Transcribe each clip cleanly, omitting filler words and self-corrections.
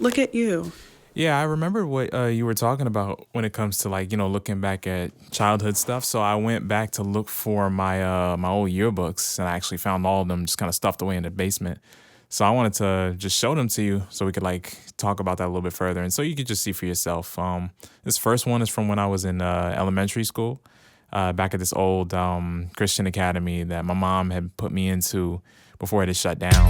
Look at you. Yeah, I remember what you were talking about when it comes to like, looking back at childhood stuff. So I went back to look for my old yearbooks, and I actually found all of them just kind of stuffed away in the basement. So I wanted to just show them to you so we could like talk about that a little bit further, and so you could just see for yourself. This first one is from when I was in elementary school, back at this old Christian academy that my mom had put me into before it had shut down.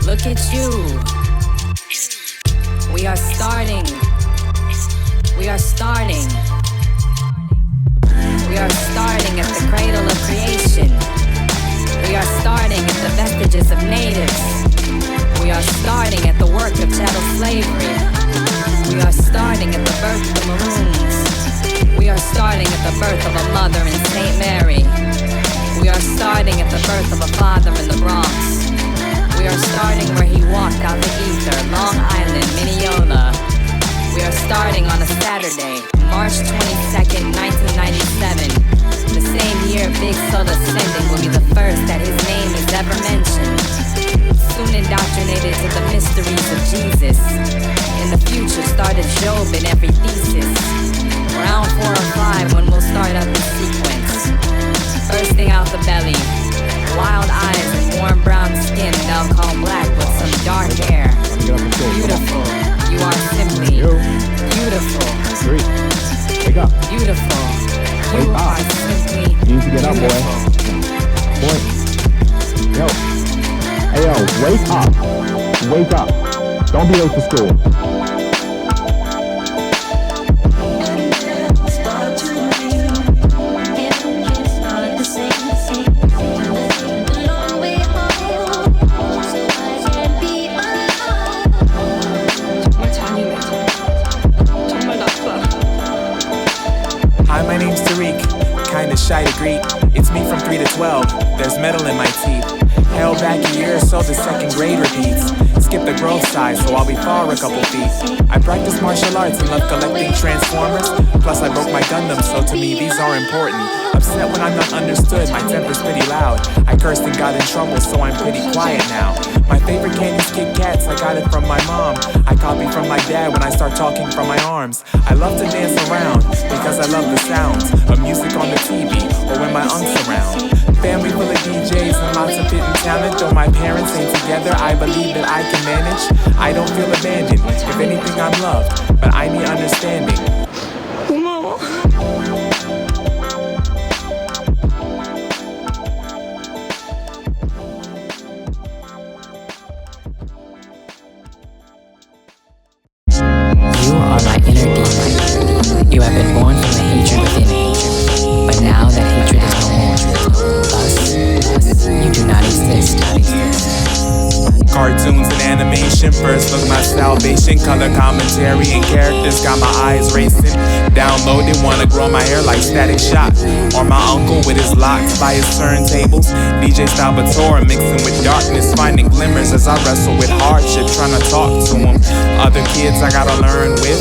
Look at you. We are starting. We are starting. We are starting at the cradle of creation. We are starting at the vestiges of natives. We are starting at the work of chattel slavery. We are starting at the birth of the Maroons. We are starting at the birth of a mother in St. Mary. We are starting at the birth of a father in the Bronx. We are starting where he walked out the ether, Long Island, Mineola. We are starting on a Saturday, March 22nd, 1997. The same year Big Soul Ascending will be the first that his name is ever mentioned. Soon indoctrinated to the mysteries of Jesus. In the future started Job in every thesis. Round 4 or 5 when we'll start up the sequence. Bursting out the belly. Wild eyes and warm brown skin they'll call black with some dark hair. Beautiful, you are simply beautiful. 3, wake up. Beautiful, Wake you up. are simply You need to get up, boy. Boy. Yo. Hey, yo, wake up. Wake up. Don't be late for school. Hi, my name's Tariq, kinda shy to greet. It's me from 3 to 12, there's metal in my teeth. Held back a year or so, the second grade repeats. Skip the growth size, so I'll be far a couple feet. I practice martial arts and love collecting Transformers. Plus I broke my Gundam, so to me these are important. Upset when I'm not understood, my temper's pretty loud. I cursed and got in trouble, so I'm pretty quiet now. My favorite candy's Kit Kats, I got it from my mom. I copy from my dad when I start talking from my arms. I love to dance around, because I love the sounds of music on the TV, or when my unc's around. Family full of DJs and lots of hidden talent. Though my parents ain't together, I believe that I can manage. I don't feel abandoned, if anything I'm loved, but I need understanding. You are my inner demon. You have been born from the hatred within me. But now that hatred is no more, thus, you do not exist. Cartoons and animation, first look my salvation. Color commentary and characters got my eyes racing. Downloaded, wanna grow my hair like Static Shock. Or my uncle with his locks by his turntables. DJ Salvatore mixing with darkness, finding glimmers as I wrestle with hardship, trying to talk to them. Other kids I gotta learn with.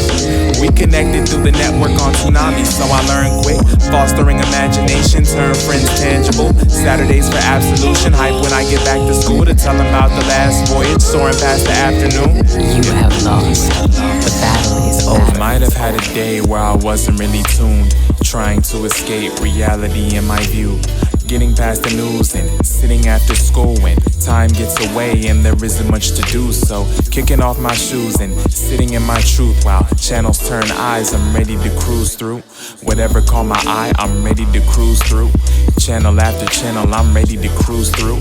We connected through the network on Tsunami, so I learned quick. Fostering imagination, turn friends tangible. Saturdays for absolution, hype when I get back to school to tell them about the last voyage, soaring past the afternoon. You have lost. The battle is over. I might have had a day where I wasn't really tuned, trying to escape reality in my view. Getting past the news and sitting after school when time gets away and there isn't much to do. So kicking off my shoes and sitting in my truth while channels turn eyes, I'm ready to cruise through. Whatever caught my eye, I'm ready to cruise through. Channel after channel, I'm ready to cruise through.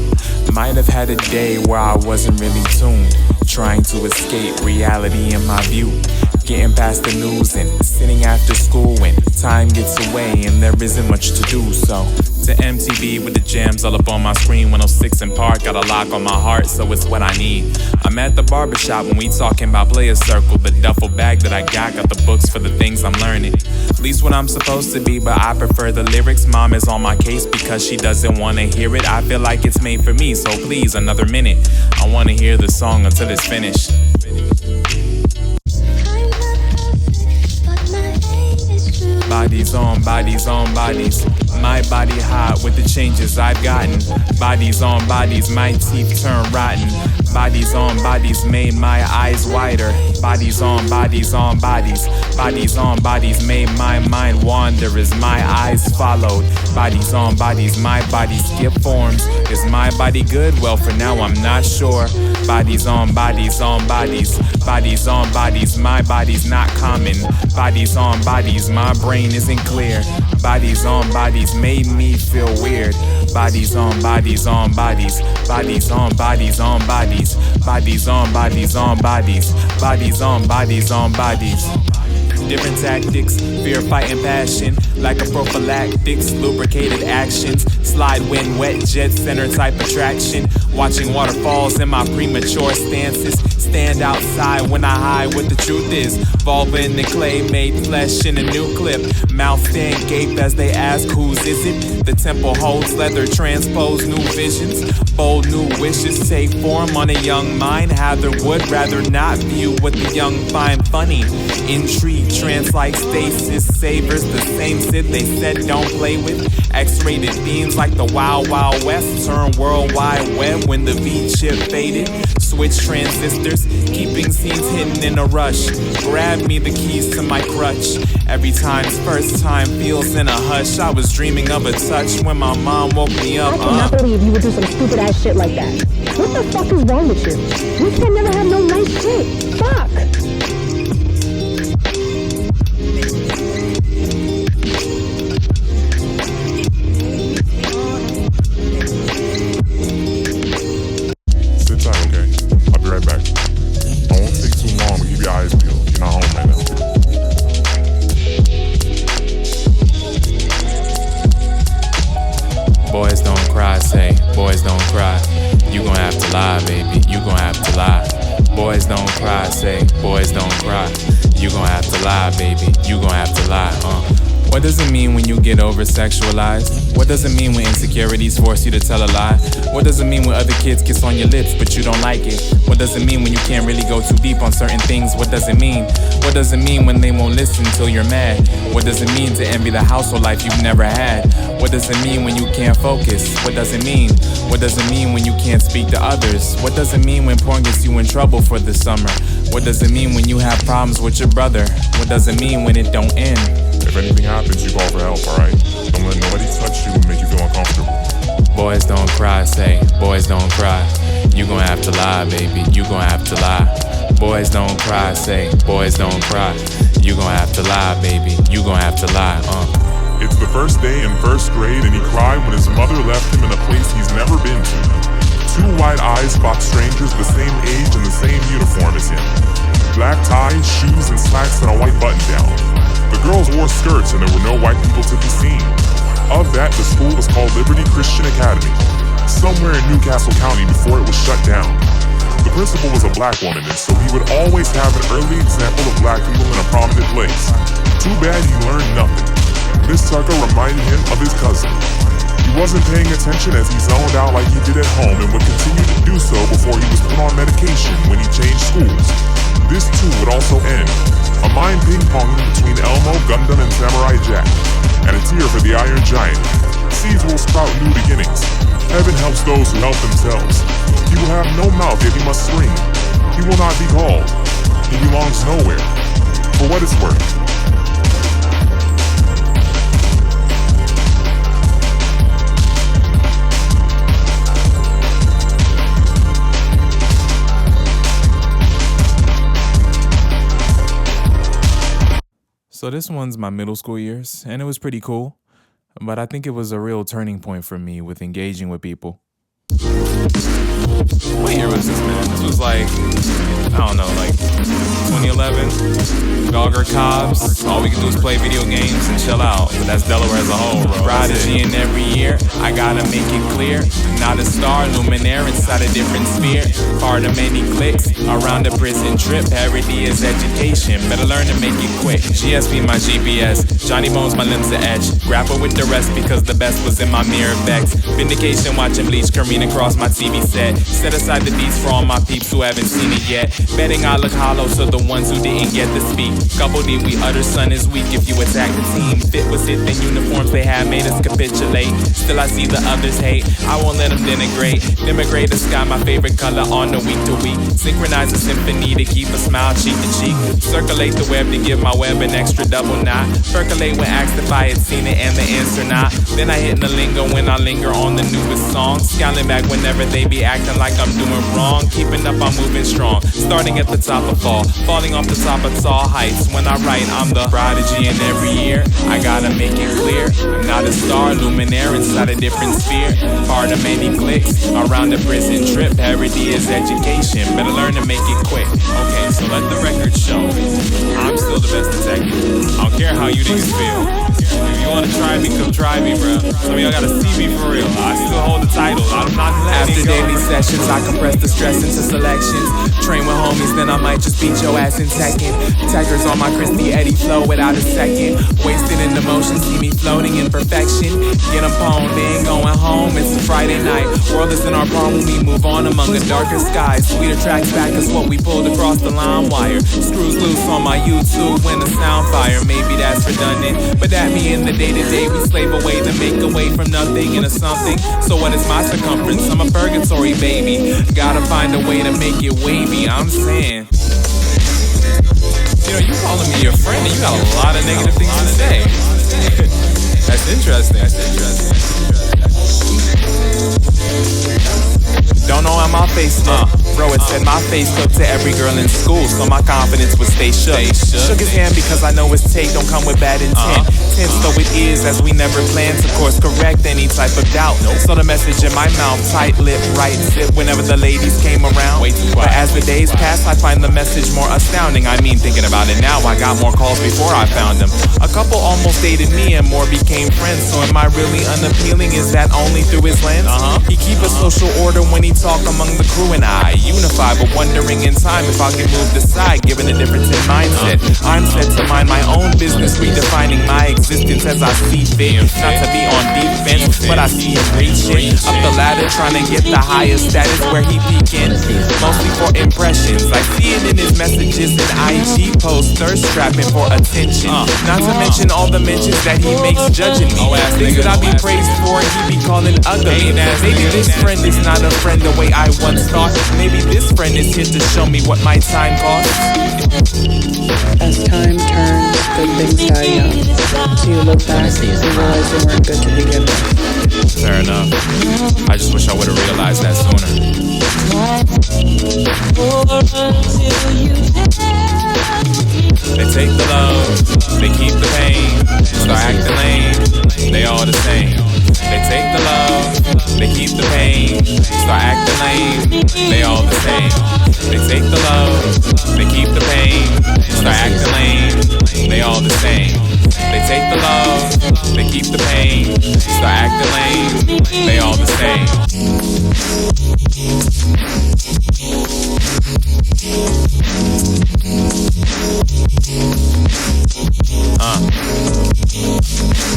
Might have had a day where I wasn't really tuned, trying to escape reality in my view. Getting past the news and sitting after school when time gets away and there isn't much to do. So to MTV with the jams all up on my screen. 106 in Park, got a lock on my heart, so it's what I need. I'm at the barbershop when we talking about Player Circle. The duffel bag that I got the books for the things I'm learning. At least what I'm supposed to be, but I prefer the lyrics. Mom is on my case because she doesn't want to hear it. I feel like it's made for me, so please, another minute. I want to hear the song until it's finished. Bodies on bodies on bodies. My body hot with the changes I've gotten. Bodies on bodies, my teeth turn rotten. Bodies on bodies made my eyes wider. Bodies on bodies on bodies. Bodies on bodies made my mind wander as my eyes followed. Bodies on bodies, my body skip forms. Is my body good? Well, for now I'm not sure. Bodies on bodies on bodies. Bodies on bodies, my body's not common. Bodies on bodies, my brain isn't clear. Bodies on bodies made me feel weird. Bodies on bodies on bodies. Bodies on bodies on bodies. Bodies on bodies on bodies. Bodies on bodies on bodies. Different tactics, fear, fight, and passion. Like a prophylactics, lubricated actions. Slide, wind, wet, jet center type attraction. Watching waterfalls in my premature stances. Stand outside when I hide what the truth is. Vulva in the clay, made flesh in a new clip. Mouth stand gape as they ask whose is it. The temple holds leather, transpose new visions. Bold new wishes take form on a young mind. Hather would rather not view what the young find funny. Intrigue, trance like stasis, savors the same Sid they said don't play with. X-rated beams like the Wild Wild West. Turn World Wide Web when the V-chip faded. Switch transistors, keeping scenes hidden in a rush. Grab me the keys to my crutch. Every time's first time feels in a hush. I was dreaming of a touch when my mom woke me up. I cannot believe you would do some stupid ass shit like that. What the fuck is wrong with you? You can never have no nice shit. Fuck. Sit tight, okay? I'll be right back. I won't take too long, but keep your eyes peeled. You're not home right now. Boys don't cry, say, boys don't cry. You gon' have to lie, baby, you gon' have to lie. Boys don't cry, say, boys don't cry. You gon' have to lie, baby, you gon' have to lie, What does it mean when you get over-sexualized? What does it mean when insecurities force you to tell a lie? What does it mean when other kids kiss on your lips but you don't like it? What does it mean when you can't really go too deep on certain things? What does it mean? What does it mean when they won't listen till you're mad? What does it mean to envy the household life you've never had? What does it mean when you can't focus? What does it mean? What does it mean when you can't speak to others? What does it mean when porn gets you in trouble for the summer? What does it mean when you have problems with your brother? What does it mean when it don't end? If anything happens, you call for help, alright? Don't let nobody touch you and make you feel uncomfortable. Boys don't cry, say, boys don't cry. You gon' have to lie, baby, you gon' have to lie. Boys don't cry, say, boys don't cry. You gon' have to lie, baby, you gon' have to lie, It's the first day in first grade and he cried when his mother left him in a place he's never been to. Two wide eyes spot strangers the same age and the same uniform as him. Black ties, shoes, and slacks and a white button down. The girls wore skirts and there were no white people to be seen. Of that, the school was called Liberty Christian Academy, somewhere in Newcastle County before it was shut down. The principal was a black woman, and so he would always have an early example of black people in a prominent place. Too bad he learned nothing. Miss Tucker reminded him of his cousin. He wasn't paying attention as he zoned out like he did at home and would continue to do so before he was put on medication when he changed schools. This too would also end. A mind ping-ponging between Elmo, Gundam, and Samurai Jack. And a tear for the Iron Giant. Seeds will sprout new beginnings. Heaven helps those who help themselves. He will have no mouth, yet he must scream. He will not be called. He belongs nowhere. For what it's worth. So this one's my middle school years, and it was pretty cool. But I think it was a real turning point for me with engaging with people. What year was this, man? This was like, I don't know, like 2011. Gogger Cobbs. All we can do is play video games and chill out. But that's Delaware as a whole, bro. Prodigy in every year. I gotta make it clear. Not a star, luminaire inside a different sphere. Part of many clicks around a prison trip. Parody is education. Better learn to make it quick. GSP my GPS. Johnny Bones my limbs are etched. Grapple with the rest because the best was in my mirror vex. Vindication watching Bleach careen across my TV set. Set aside the beats for all my peeps who haven't seen it yet. Betting I look hollow to the one ones who didn't get to speak. Couple did we utter son is weak. If you attack the team, fit was it, then uniforms they had made us capitulate. Still I see the others hate, I won't let them denigrate. Demigrate the sky, my favorite color on the week to week. Synchronize a symphony to keep a smile cheek to cheek. Circulate the web to give my web an extra double knot. Percolate when asked if I had seen it and the answer not. Then I hit the lingo when I linger on the newest song. Scowling back whenever they be acting like I'm doing wrong. Keeping up, I'm moving strong. Starting at the top of fall, falling off the top of tall heights. When I write, I'm the prodigy, and every year I gotta make it clear I'm not a star, luminaire inside a different sphere. Part of many clicks around the prison trip. Parody is education, better learn to make it quick. Okay, so let the record show I'm still the best detective. I don't care how you niggas feel. If you wanna try me, come try me, bro. Some of y'all gotta see me for real. I still hold the title. I'm not letting it go. After daily sessions, I compress the stress into selections. Train with homies, then I might just beat your ass in Tekken. Taggers on my Christy Eddie flow without a second. Wasted in emotion, see me floating in perfection. Get them pwned, they ain't going home. It's a Friday night. World isn't our palm when we move on among the darker skies. Sweeter tracks back is what we pulled across the line wire. Screws loose on my YouTube when the sound fire. Maybe that's redundant, but that me in the day-to-day we slave away to make a way from nothing into something. So what is my circumference? I'm a purgatory baby. Gotta find a way to make it wavy. I'm saying, you know, you calling me your friend and you got a lot of negative things to say. That's interesting. Don't know how my face look. Bro, it said my face looked to every girl in school, so my confidence would stay shook. Shook his hand because I know his take don't come with bad intent. Tense though it is, as we never planned to course correct any type of doubt. So the message in my mouth, tight lip, right zip whenever the ladies came around. But as the days pass, I find the message more astounding. I mean, thinking about it now, I got more calls before I found them. A couple almost dated me and more became friends. So am I really unappealing? Is that only through his lens? He keep a social order when he talk among the crew and I unify, but wondering in time if I can move the side, given a difference in mindset. I'm set to mind my own business, redefining my existence as I see fit. Not to be on defense, but I see him reaching up the ladder, trying to get the highest status where he peaking. Mostly for impressions, I see it in his messages and IG posts, thirst trapping for attention. Not to mention all the mentions that he makes judging me. Things that I be praised for, he be calling ugly. Maybe this friend is not a friend the way I once thought. Maybe this friend is here to show me what my time costs. As time turns, good things die young. So you look back and realize they weren't good to begin with. Fair enough. I just wish I would have realized that sooner. They take the love, they keep the pain. Start acting lame, they all the same. They take the love, they keep the pain. Start acting lame, they all the same. They take the love, they keep the pain. Start acting lame, they all the same. They take the love, they keep the pain. Start acting lame, they all the same.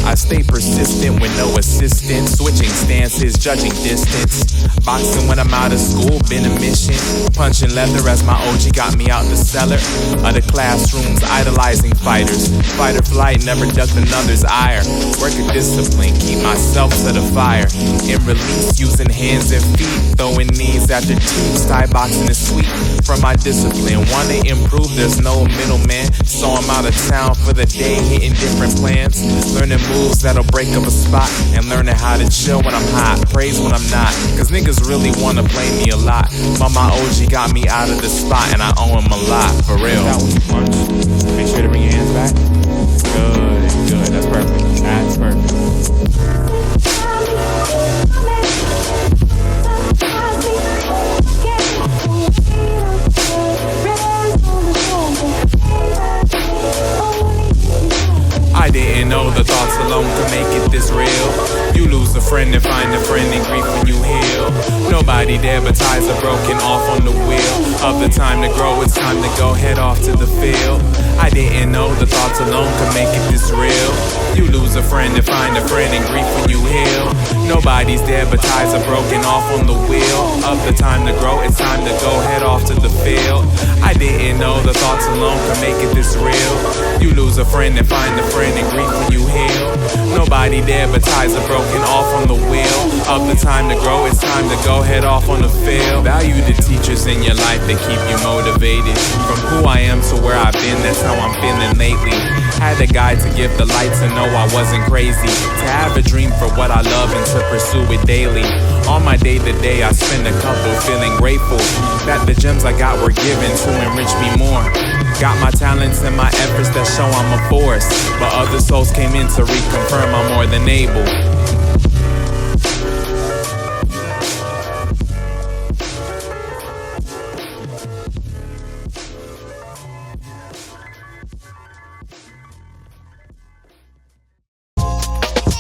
I stay persistent with no assistance, switching stances, judging distance. Boxing when I'm out of school, been a mission. Punching leather as my OG got me out the cellar of the classrooms, idolizing fighters. Fight or flight, never ducked another's ire. Work of discipline, keep myself to the fire. In release, using hands and feet, throwing knees after teams. Thai boxing is sweet from my discipline. Wanna improve, there's no middleman. So I'm out of town for the day, hitting different plans. Learning moves that'll break up a spot, and learning how to chill when I'm hot, praise when I'm not. Cause niggas really wanna play me a lot. But my OG got me out of the spot, and I owe him a lot, for real. Make sure to bring your hands back. Good, that's perfect. That's perfect. I didn't know the thoughts alone could make it this real. You lose a friend and find a friend in grief when you heal. Nobody there but ties are broken off on the wheel of the time to grow. It's time to go head off to the field. I didn't know the thoughts alone could make it this real. You lose a friend and find a friend in grief when you heal. Nobody's there but ties are broken off on the wheel of the time to grow. It's time to go head off to the field. I didn't know the thoughts alone could make it this real. You lose a friend and find a friend in grief when you heal. Nobody there but ties are broken off on the wheel of the time to grow. It's time to go head off on the field. Value the teachers in your life that keep you motivated. From who I am to where I've been, that's how I'm feeling lately. Had a guide to give the light to know I wasn't crazy. To have a dream for what I love and to pursue it daily. On my day-to-day, I spend a couple feeling grateful that the gems I got were given to enrich me more. Got my talents and my efforts that show I'm a force, but other souls came in to reconfirm I'm more than able.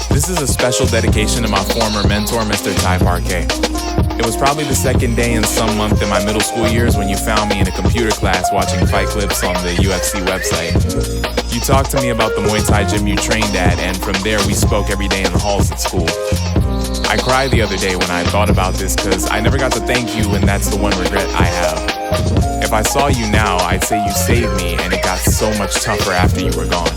This is a special dedication to my former mentor, Mr. Ty Parquet. It was probably the second day in some month in my middle school years when you found me in a computer class watching fight clips on the UFC website. You talked to me about the Muay Thai gym you trained at, and from there we spoke every day in the halls at school. I cried the other day when I thought about this because I never got to thank you, and that's the one regret I have. If I saw you now, I'd say you saved me, and it got so much tougher after you were gone.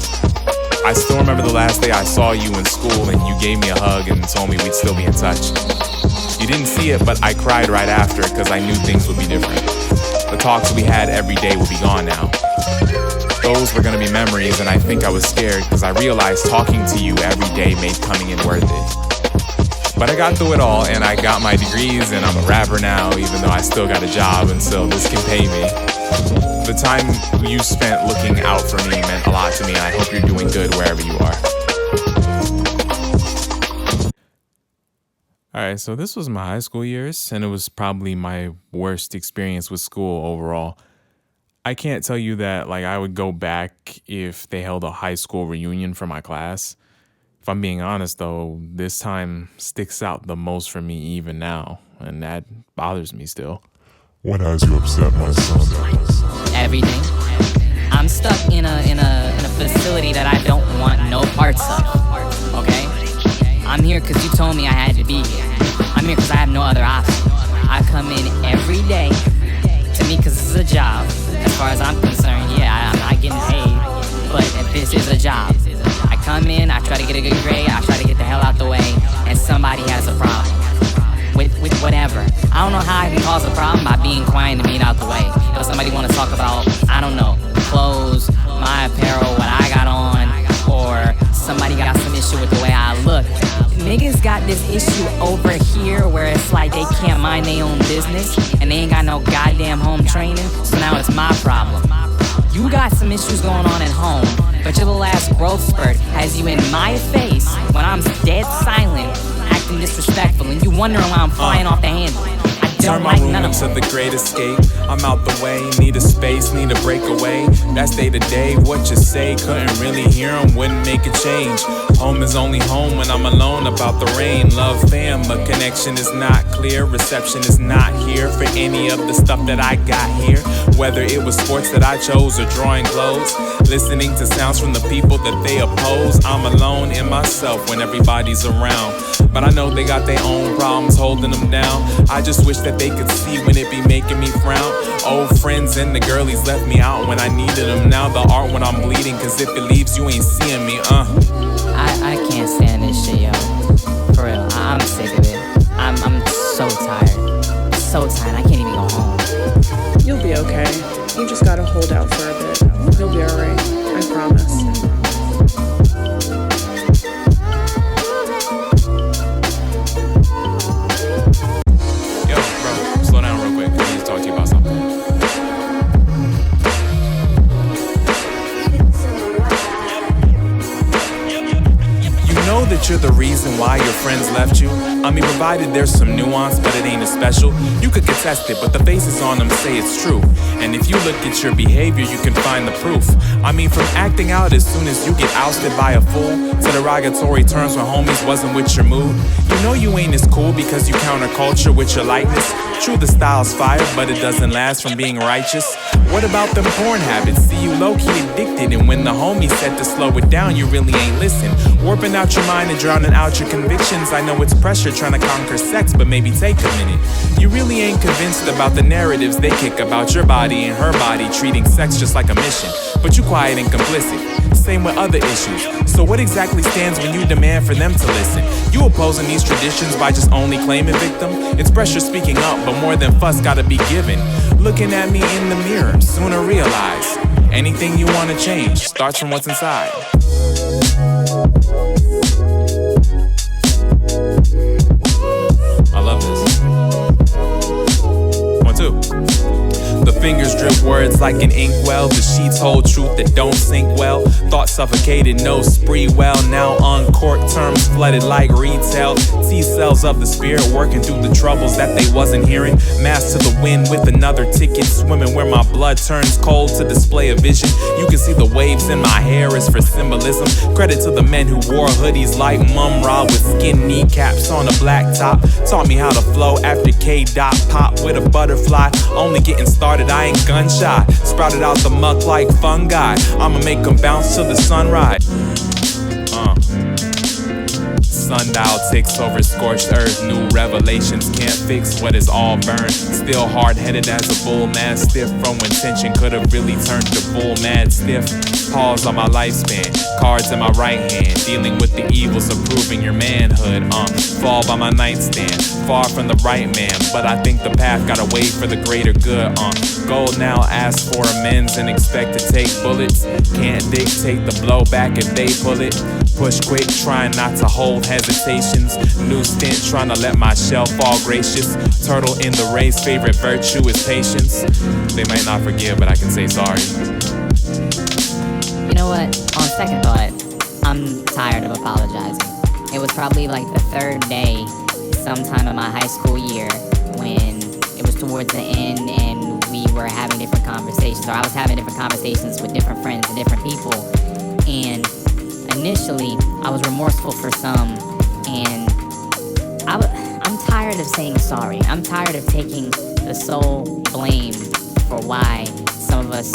I still remember the last day I saw you in school and you gave me a hug and told me we'd still be in touch. You didn't see it, but I cried right after because I knew things would be different. The talks we had every day would be gone now. Those were gonna be memories, and I think I was scared because I realized talking to you every day made coming in worth it. But I got through it all, and I got my degrees, and I'm a rapper now, even though I still got a job until this can pay me. The time you spent looking out for me meant a lot to me, and I hope you're doing good wherever you are. Alright, so this was my high school years, and it was probably my worst experience with school overall. I can't tell you that I would go back if they held a high school reunion for my class. If I'm being honest though, this time sticks out the most for me even now, and that bothers me still. What has you upset, my son? Everything. I'm stuck in a facility that I don't want no parts of. Okay? I'm here because you told me I had to be here. I'm here because I have no other option. I come in every day. To me, because this is a job. As far as I'm concerned, yeah, I'm not getting paid, but this is a job. I come in, I try to get a good grade, I try to get the hell out the way, and somebody has a problem. With whatever. I don't know how I can cause a problem by being quiet and being out the way. If somebody want to talk about, I don't know, clothes, my apparel, what I got on, or somebody got some issue with the way I look. Niggas got this issue over here where it's like they can't mind their own business and they ain't got no goddamn home training, so now it's my problem. You got some issues going on at home, but your little ass growth spurt has you in my face when I'm dead silent, acting disrespectful, and you wondering why I'm flying off the handle. Turn my room into the great escape. I'm out the way, need a space, need a breakaway. That's day to day, what you say, couldn't really hear 'em, wouldn't make a change. Home is only home when I'm alone about the rain. Love fam, but connection is not clear. Reception is not here for any of the stuff that I got here. Whether it was sports that I chose or drawing clothes, listening to sounds from the people that they oppose. I'm alone in myself when everybody's around, but I know they got their own problems holding them down. I just wish that they could see when it be making me frown. Old friends and the girlies left me out when I needed them. Now the art when I'm bleeding, cause if it leaves you ain't seeing me, I can't stand this shit, yo. For real, I'm sick of it. I'm so tired. So tired, I can't even go home. You'll be okay. You just gotta hold out for a bit. You'll be alright. I promise. That you're the reason why your friends left you. I mean, provided there's some nuance, but it ain't as special. You could contest it, but the faces on them say it's true. And if you look at your behavior, you can find the proof. I mean, from acting out as soon as you get ousted by a fool, to derogatory terms when homies wasn't with your mood. You know you ain't as cool because you counterculture with your lightness. True, the style's fire, but it doesn't last from being righteous. What about them porn habits? See you low-key addicted, and when the homie said to slow it down, you really ain't listen. Warping out your mind and drowning out your convictions. I know it's pressure trying to conquer sex, but maybe take a minute. You really ain't convinced about the narratives they kick about your body and her body, treating sex just like a mission. But you quiet and complicit, same with other issues. So what exactly stands when you demand for them to listen? You opposing these traditions by just only claiming victim? It's pressure speaking up, but more than fuss gotta be given. Looking at me in the mirror, sooner realize anything you wanna change starts from what's inside. I love this. 1, 2. The fingers drip words like an inkwell. The sheets hold truth that don't sink well. Thoughts suffocated, no spree well. Now uncorked, terms flooded like retail. T-cells of the spirit working through the troubles that they wasn't hearing. Mass to the wind with another ticket. Swimming where my blood turns cold to display a vision. You can see the waves in my hair is for symbolism. Credit to the men who wore hoodies like Mum Ra with skin kneecaps on a black top. Taught me how to flow after K-Dot pop with a butterfly. Only getting started, I ain't gun shy. Sprouted out the muck like fungi. I'ma make them bounce till the sunrise. Sundial ticks over scorched earth. New revelations can't fix what is all burned. Still hard-headed as a bull, mad stiff from when tension could've really turned to bull, mad stiff. Pause on my lifespan, cards in my right hand, dealing with the evils of proving your manhood. Fall by my nightstand, far from the right man, but I think the path gotta wait for the greater good. Gold now ask for amends and expect to take bullets. Can't dictate the blowback if they pull it. Push quick, trying not to hold hesitations. New stint, trying to let my shell fall gracious. Turtle in the race, favorite virtue is patience. They might not forgive, but I can say sorry. You know what? On second thought, I'm tired of apologizing. It was probably like the third day, sometime in my high school year, when it was towards the end and we were having different conversations, or I was having different conversations with different friends and different people. And initially, I was remorseful for some, and I'm tired of saying sorry. I'm tired of taking the sole blame for why some of us,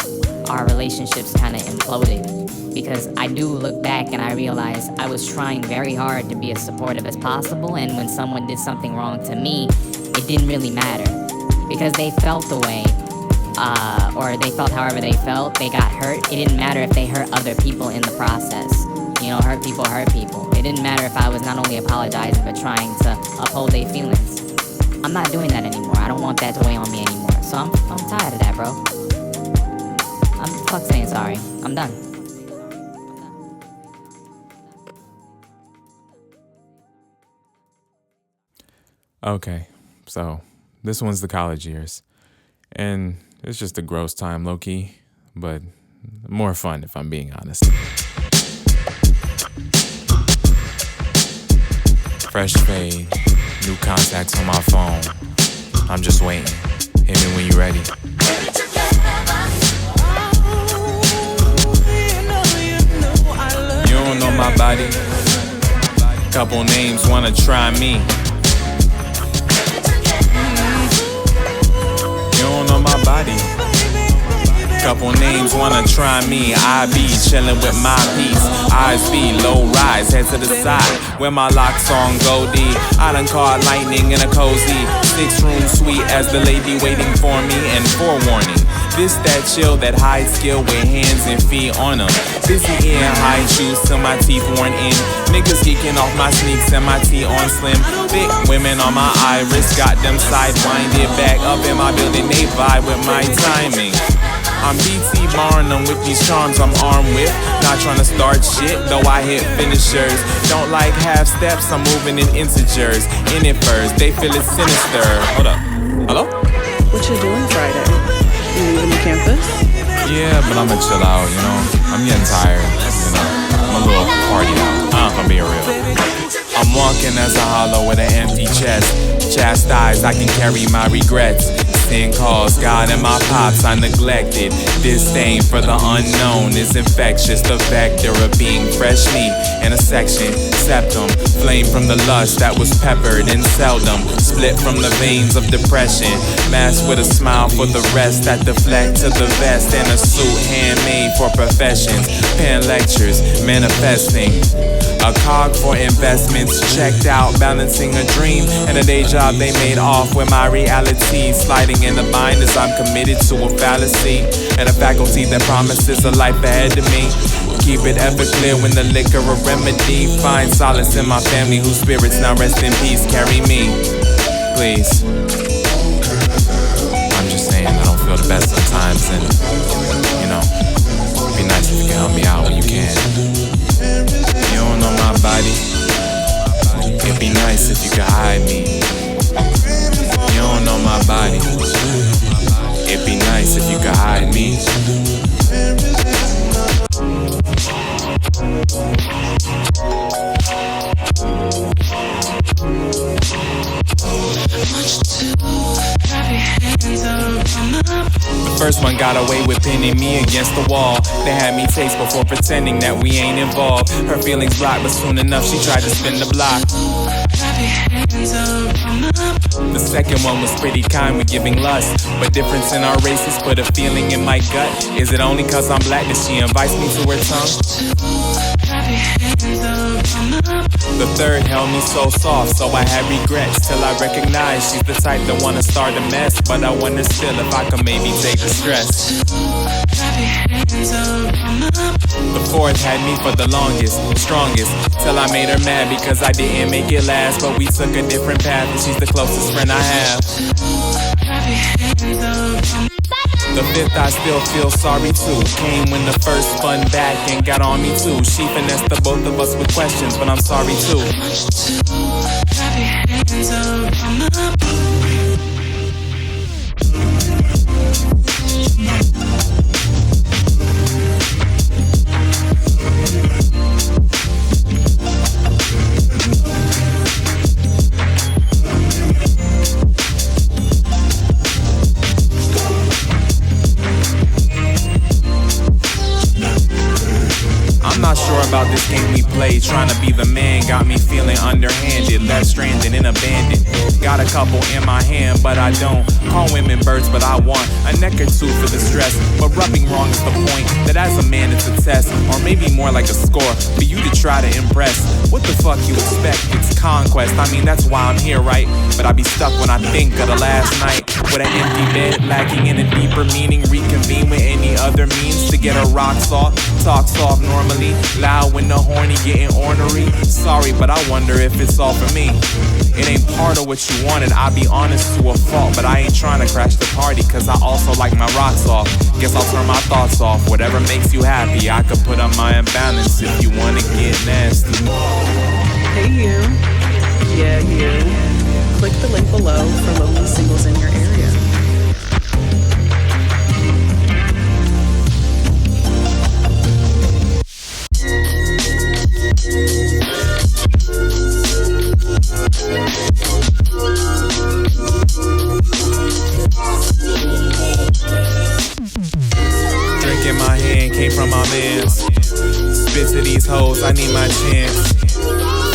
our relationships kind of imploded. Because I do look back and I realize I was trying very hard to be as supportive as possible, and when someone did something wrong to me, it didn't really matter. Because they felt the way, or they felt however they felt, they got hurt. It didn't matter if they hurt other people in the process. You know, hurt people hurt people. It didn't matter if I was not only apologizing, but trying to uphold their feelings. I'm not doing that anymore. I don't want that to weigh on me anymore. So I'm tired of that, bro. I'm fuck saying sorry. I'm done. Okay, so this one's the college years. And it's just a gross time, low-key, but more fun if I'm being honest. Fresh fade, new contacts on my phone. I'm just waiting. Hit me when you're ready. You don't know my body. Couple names wanna try me. You don't know my body. Couple names wanna try me. I be chillin' with my piece. Eyes be low rise, head to the side. Where my locks on goldie. I done caught lightning in a cozy 6-room suite as the lady waiting for me. And forewarning, this that chill, that high skill with hands and feet on them. Busy in high shoes till my teeth worn in. Niggas geeking off my sneaks and my tee on slim. Thick women on my iris, got them sidewinded back up in my building. They vibe with my timing. I'm BT Barnum with these charms I'm armed with. Not trying to start shit, though I hit finishers. Don't like half steps, I'm moving in integers. In it first, they feel it sinister. Hold up. Hello? What you doing Friday? You leaving the campus? Yeah, but I'ma chill out, you know. I'm getting tired, you know. I'm a little party out, if I'm being real. I'm walking as a hollow with an empty chest. Chastised, I can carry my regrets. distant calls. God and my pops I neglected. Disdain for the unknown is infectious. The vector of being fresh meat in a section. Septum, flame from the lust that was peppered and seldom split from the veins of depression. Masked with a smile for the rest that deflect to the vest. And a suit handmade for professions. Pen lectures, manifesting. A cog for investments, checked out, balancing a dream and a day job they made off with my reality. Sliding in the bind as I'm committed to a fallacy and a faculty that promises a life ahead of me. Keep it ever clear when the liquor a remedy. Find solace in my family whose spirits now rest in peace. Carry me, please. I'm just saying I don't feel the best sometimes, and you know, it'd be nice if you can help me out when you can. You don't know my body. It'd be nice if you could hide me. You don't know my body. It'd be nice if you could hide me. The first one got away with pinning me against the wall. They had me taste before pretending that we ain't involved. Her feelings blocked, but soon enough she tried to spin the block. The second one was pretty kind with giving lust, but difference in our races put a feeling in my gut. Is it only cause I'm black that she invites me to her tongue? The third held me so soft, so I had regrets till I recognized she's the type that wanna start a mess. But I wonder still if I could maybe take the stress. The fourth had me for the longest, strongest, till I made her mad because I didn't make it last. But we took a different path and she's the closest friend I have. The fifth I still feel sorry too. Came when the first spun back and got on me too. She finessed the both of us with questions, but I'm sorry too. I'm not sure about this game we play. Trying to be the man got me feeling underhanded, left stranded and abandoned. Got a couple in my hand, but I don't call women birds, but I want a neck or two for the stress. But rubbing wrong is the point, that as a man it's a test, or maybe more like a score for you to try to impress. What the fuck you expect? It's conquest, I mean that's why I'm here, right? But I be stuck when I think of the last night, with an empty bed lacking in a deeper meaning. Reconvene with any other means to get her rocks off. Talk soft normally, loud when the horny getting ornery. Sorry, but I wonder if it's all for me. It ain't part of what you wanted, I'll be honest to a fault. But I ain't trying to crash the party, cause I also like my rocks off. Guess I'll turn my thoughts off, whatever makes you happy. I could put on my imbalance if you wanna get nasty. Hey you. Yeah, you. Click the link below for lonely singles in your area. Drink in my hand came from my mans. Spit to these hoes, I need my chance.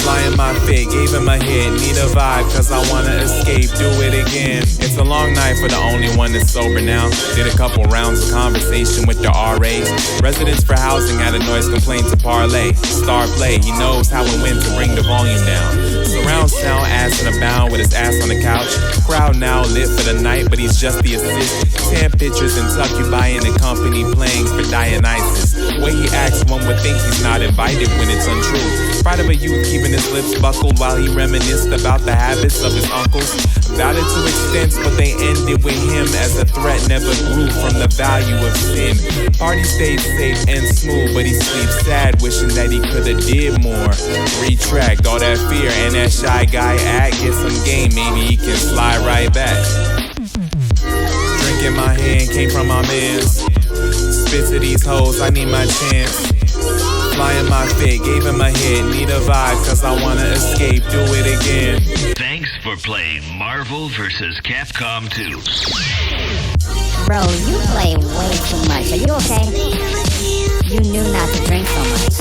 Fly in my fit, gave him a hit. Need a vibe, cause I wanna escape, do it again. It's a long night for the only one that's sober now. Did a couple rounds of conversation with the RAs. Residents for housing had a noise complaint to parlay. Star play, he knows how and when to bring the volume down. Surround sound, ass in a bound with his ass on the couch. Crowd now lit for the night, but he's just the assist. 10 pictures and Tuckuby in the company playing for Dionysus. Way he acts, one would think he's not invited when it's untrue. Pride of a youth keeping his lips buckled while he reminisced about the habits of his uncles. Valid to extents, but they ended with him as a threat never grew from the value of sin. Party stayed safe and smooth, but he sleeps sad, wishing that he could've did more. Retract all that fear and that shy guy act. Get some game, maybe he can slide right back. Drink in my hand came from my mans. Spit to these hoes, I need my chance. Fly in my fit, gave him a hit. Need a vibe, cause I wanna escape, do it again. Thanks for playing Marvel vs. Capcom 2. Bro, you play way too much. Are you okay? You knew not to drink so much.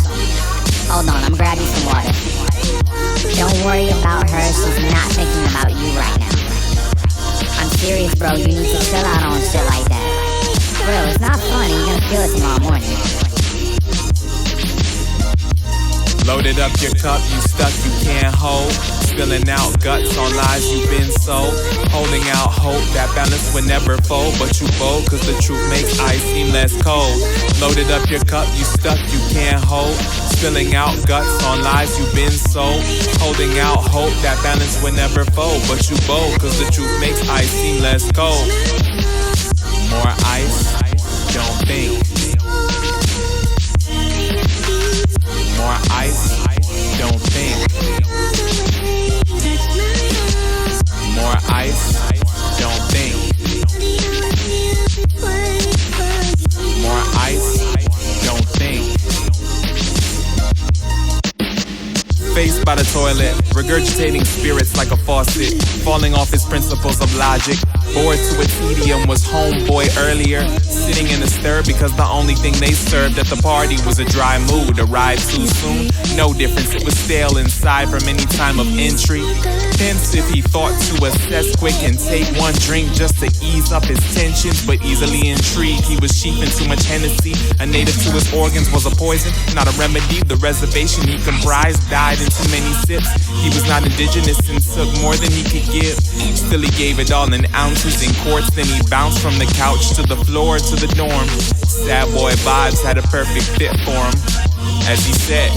Hold on, I'm grabbing some water. Don't worry about her. She's not thinking about you right now. I'm serious, bro. You need to chill out on shit like that. Bro, it's not fun and you're gonna feel it tomorrow morning. Loaded up your cup, you stuck, you can't hold. Spilling out guts on lies you've been sold. Holding out hope, that balance would never fold. But you bold, cause the truth makes ice seem less cold. Loaded up your cup, you stuck, you can't hold. Spilling out guts on lies you've been sold. Holding out hope, that balance would never fold. But you bold, cause the truth makes ice seem less cold. More ice, don't think. More ice, don't think. More ice, don't think. More ice, don't think. Faced by the toilet, regurgitating spirits like a faucet, falling off his principles of logic. Bored to a tedium was homeboy earlier, sitting in a stir because the only thing they served at the party was a dry mood. Arrived too soon, no difference, it was stale inside from any time of entry. Pensive, he thought to assess quick and take one drink just to ease up his tensions, but easily intrigued, he was sheeping too much Hennessy. A native to his organs was a poison, not a remedy. The reservation he comprised died in too many sips. He was not indigenous and took more than he could give. Still he gave it all in ounces in quarts, then he bounced from the couch to the floor to the dorm. Sad boy vibes had a perfect fit for him. As he said,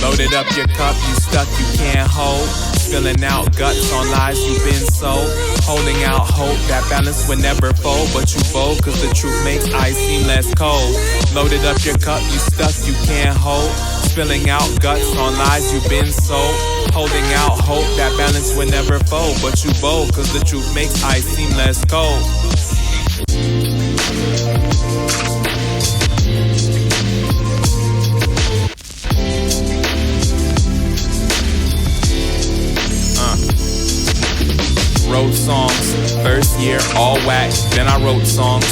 loaded up your cup, you stuck, you can't hold. Spilling out guts on lies you've been sold. Holding out hope, that balance would never fold. But you bold, cause the truth makes ice seem less cold. Loaded up your cup, you stuck, you can't hold. Spilling out guts on lies you've been sold. Holding out hope, that balance would never fold. But you bold, cause the truth makes ice seem less cold. Wrote songs, first year all whack, then I wrote songs.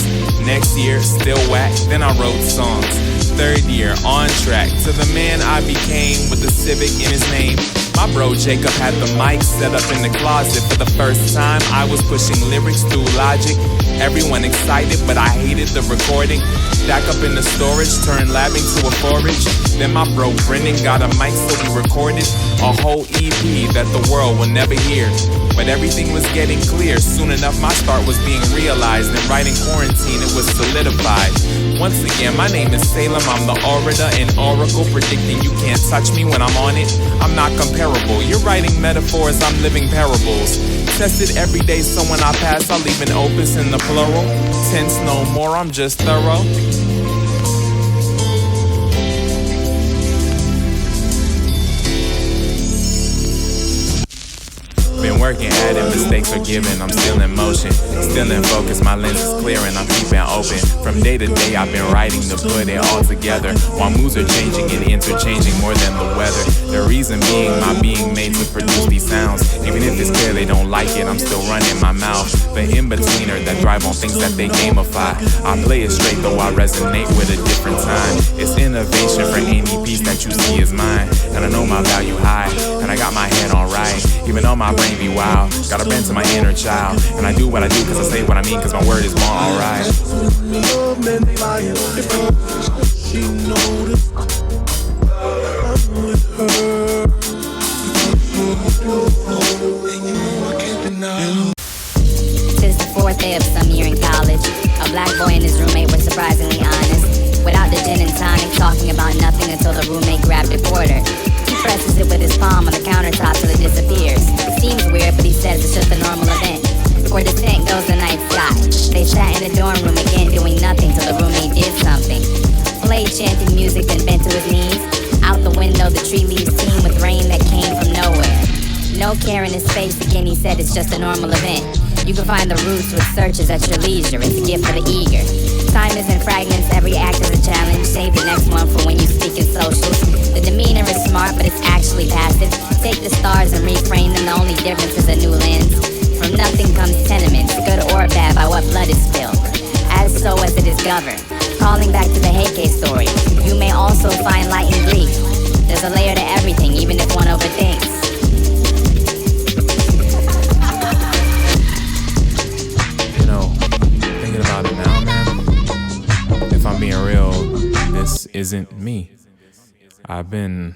Next year still whack, then I wrote songs. Third year on track to the man I became with the Civic in his name. My bro Jacob had the mic set up in the closet. For the first time I was pushing lyrics through Logic. Everyone excited, but I hated the recording. Stack up in the storage, turned labbing to a forage. Then my bro Brendan got a mic, so we recorded a whole EP that the world will never hear. But everything was getting clear. Soon enough my start was being realized. In writing Quarantine it was solidified. Once again, my name is Salem, I'm the orator and oracle, predicting you can't touch me when I'm on it. I'm not comparable, you're writing metaphors, I'm living parables. Tested every day, so when I pass, I'll leave an opus in the plural. Tense no more, I'm just thorough. Been working at it, mistakes forgiven, I'm still in motion. Still in focus, my lens is clear and I'm keeping open. From day to day I've been writing to put it all together. While moods are changing and interchanging more than the weather. The reason being my being made to produce these sounds. Even if it's clear they don't like it, I'm still running my mouth. The in-betweener that drive on things that they gamify. I play it straight though I resonate with a different time. It's innovation for any piece that you see is mine. And I know my value high, and I got my head on right. Even though my brain be wild, gotta bend to my inner child. And I do what I do cause I say what I mean, cause my word is born alright. Since the fourth day of some year in college, a black boy and his roommate were surprisingly honest. Without the gin and tonic, talking about nothing until the roommate grabbed a quarter. He presses it with his palm on the countertop till it disappears. It seems weird, but he says it's just a normal event. Where the scent goes, the night fly. They sat in the dorm room again, doing nothing till the roommate did something. Played chanting music, then bent to his knees. Out the window, the tree leaves teem with rain that came from nowhere. No care in his face, again he said it's just a normal event. You can find the roots with searches at your leisure, it's a gift for the eager. Time is in fragments, every act is a challenge. Save the next one for when you speak in socials. The demeanor is smart, but it's actually passive. Take the stars and reframe them, the only difference is a new lens. From nothing comes tenements, good or bad by what blood is spilled. As so as it is governed. Calling back to the Heike story, you may also find light in grief. There's a layer to everything, even if one overthinks. You know, thinking about it now, man, if I'm being real, this isn't me. I don't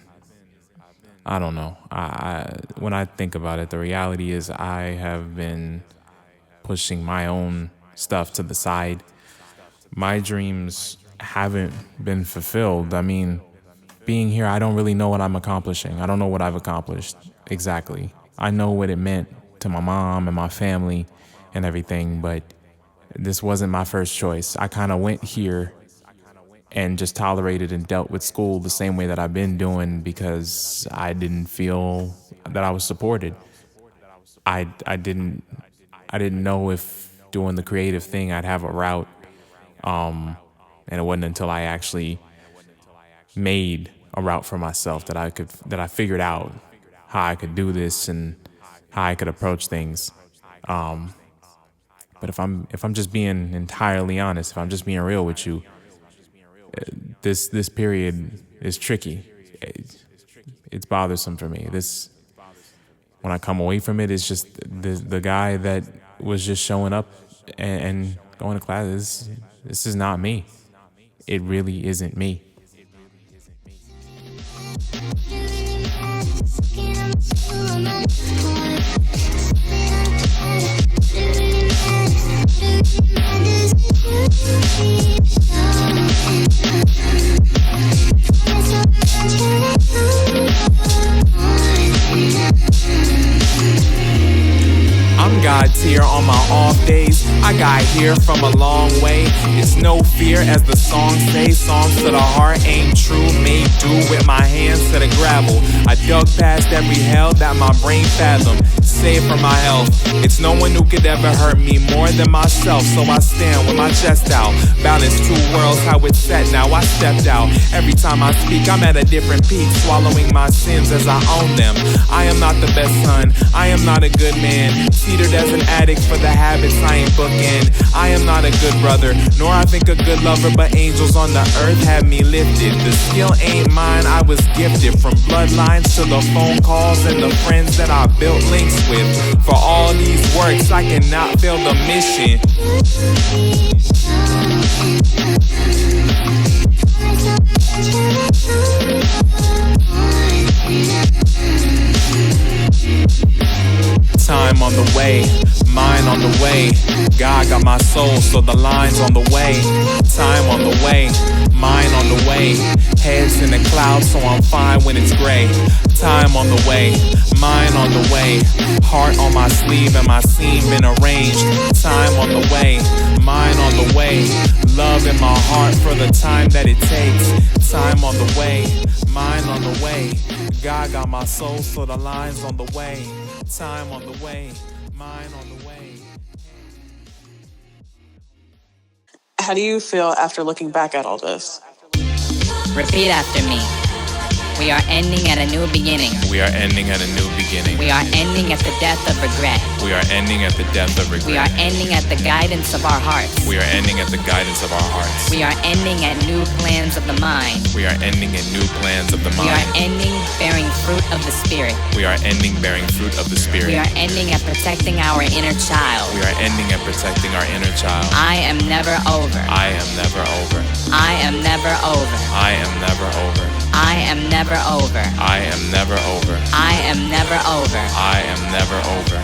know. When I think about it, the reality is I have been pushing my own stuff to the side. My dreams haven't been fulfilled. I mean, being here, I don't really know what I'm accomplishing. I don't know what I've accomplished exactly. I know what it meant to my mom and my family and everything, but this wasn't my first choice. I kind of went here and just tolerated and dealt with school the same way that I've been doing because I didn't feel that I was supported. I didn't know if doing the creative thing I'd have a route. And it wasn't until I actually made a route for myself that I figured out how I could do this and how I could approach things. But if I'm just being entirely honest, if I'm just being real with you, this period is tricky. It's bothersome for me. When I come away from it, it's just the guy that was just showing up and going to class. This is not me. It really isn't me. I'm God tier on my off days. I got here from a long way. It's no fear, as the songs say. Songs to the heart ain't true. Made do with my hands to the gravel. I dug past every hell that my brain fathomed. Saved for my health. It's no one who could ever hurt me more than myself. So I stand with my chest out. Balance two worlds, how it's set now. I stepped out. Every time I speak, I'm at a different peak. Swallowing my sins as I own them. I am not the best son. I am not a good man. Teetered as an addict for the habits I ain't booking. I am not a good brother, nor I think a good lover, but angels on the earth have me lifted. The skill ain't mine, I was gifted. From bloodlines to the phone calls and the friends that I built links with. For all these works, I cannot fail the mission. Time on the way, mine on the way. God got my soul, so the line's on the way. Time on the way, mine on the way. Heads in the clouds, so I'm fine when it's gray. Time on the way, mine on the way. Heart on my sleeve and my seam been arranged. Time on the way, mine on the way. Love in my heart for the time that it takes. Time on the way, mine on the way. God got my soul, so the line's on the way. Time on the way, mine on the way. How do you feel after looking back at all this? Repeat after me. We are ending at a new beginning. We are ending at a new beginning. We are ending at the death of regret. We are ending at the death of regret. We are ending at the guidance of our hearts. We are ending at the guidance of our hearts. We are ending at new plans of the mind. We are ending at new plans of the mind. We are ending bearing fruit of the spirit. We are ending bearing fruit of the spirit. We are ending at protecting our inner child. We are ending at protecting our inner child. I am never over. I am never over. I am never over. I am never over. I am never over. I am never over. I am never over. I am never over.